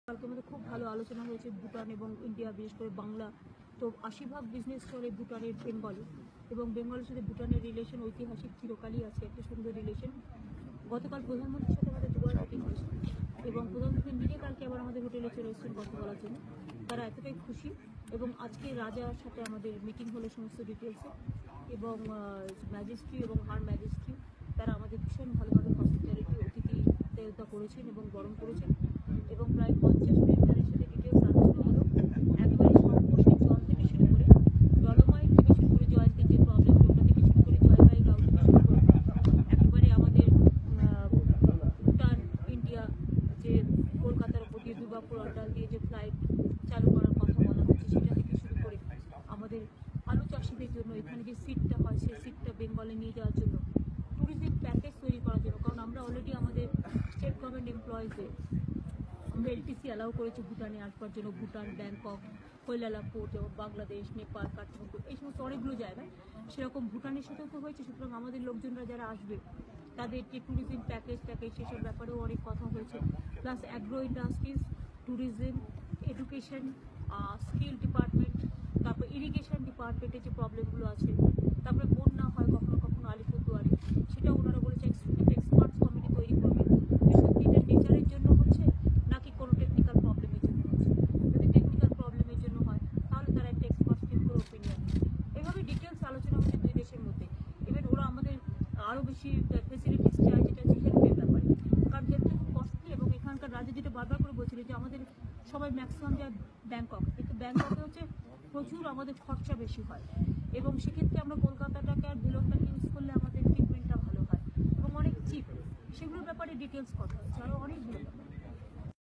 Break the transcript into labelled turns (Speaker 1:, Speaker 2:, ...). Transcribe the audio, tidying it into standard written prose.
Speaker 1: কালকে আমাদের খুব ভালো আলোচনা হয়েছে ভুটান এবং ইন্ডিয়া, বিশেষ করে বাংলা। তো 80% বিজনেস চলে ভুটানের বেঙ্গলে, এবং বেঙ্গলের সাথে ভুটানের রিলেশন ঐতিহাসিক চিরকালই আছে, একটা সুন্দর রিলেশন। গতকাল প্রধানমন্ত্রীর সাথে আমাদের দুবার মিটিং হয়েছে, এবং প্রধানমন্ত্রী নিজে কালকে আবার আমাদের হোটেলে চলে এসেছেন কথা বলার জন্য। তারা এতটাই খুশি, এবং আজকে রাজার সাথে আমাদের মিটিং হলো সমস্ত ডিটেলসে, এবং ম্যাজিস্ট্রি এবং হার ম্যাজিস্ট্রি তারা আমাদের ভীষণ ভালোভাবে হসপিটালিটি অতিথিতা করেছেন এবং বরণ করেছেন, এবং প্রায় 50 মিনিট তাদের সাথে ডিটেলস আলোচনা হলো। একেবারে সংকোষে জল থেকে শুরু করে ডলোমাইট থেকে শুরু করে জয়ন্তীর যে প্রবলেম, ওটা থেকে শুরু করে জয়গাই গাঁও থেকে শুরু করে একেবারে আমাদের ভুটান ইন্ডিয়া যে কলকাতার উপর দিয়ে দুর্গাপুর অন্ডাল দিয়ে যে ফ্লাইট চালু করার কথা বলা হচ্ছে, সেটা থেকে শুরু করে আমাদের আলু চাষিদের জন্য এখানে যে সিটটা হয় সেই সিটটা বেঙ্গলে নিয়ে যাওয়ার জন্য, ট্যুরিজম প্যাকেজ তৈরি করার জন্য। কারণ আমরা অলরেডি আমাদের স্টেট গভর্নমেন্ট এমপ্লয়িজদের আমরা এলটিসি অ্যালাউ করেছি ভুটানে আসবার জন্য। ভুটান, ব্যাংকক, কৈলালামপুর, যেমন বাংলাদেশ, নেপাল, কাঠমান্ডু, এই সমস্ত অনেকগুলো জায়গায় সেরকম ভুটানের সাথেও তো হয়েছে। সুতরাং আমাদের লোকজনরা যারা আসবে তাদের যে ট্যুরিজম প্যাকেজ সেসব ব্যাপারেও অনেক কথা হয়েছে। Plus agro industries, tourism, education, skill department, তারপর ইরিগেশন ডিপার্টমেন্টের যে প্রবলেমগুলো আছে, তারপরে বন্যা হয় কখনো কখনো আলিপুরদুয়ারে, সেটাও ওনারা বলেছে একটা এক্সপার্টস কমিটি তৈরি করবে। সত্যি এটা নেচারের জন্য হচ্ছে নাকি কোনো টেকনিক্যাল প্রবলেমের জন্য হচ্ছে। যদি টেকনিক্যাল প্রবলেমের জন্য হয় তাহলে তারা একটা এক্সপার্টস টিম করে ওপিনিয়ন। এভাবে ডিটেলস আলোচনা হচ্ছে দুই দেশের মধ্যে। এবার ওরা আমাদের আরও বেশি ফেসিলিটিস চায়, যেটা হচ্ছে হেলথের ব্যাপারে। কারণ হেলথ খুব কস্টলি, এবং এখানকার রাজ্যে যেটা বারবার করে বলছিল যে আমাদের সবাই ম্যাক্সিমাম যায় ব্যাংকক, কিন্তু ব্যাংককে হচ্ছে প্রচুর আমাদের খরচা বেশি হয়, এবং সেক্ষেত্রে আমরা কলকাতাটাকে আর ভেলোরটাকে ইউজ করলে আমাদের ট্রিটমেন্টটা ভালো হয় এবং অনেক চিপ। সেগুলোর ব্যাপারে ডিটেলস কথা হচ্ছে, আরও অনেকগুলো ব্যাপার।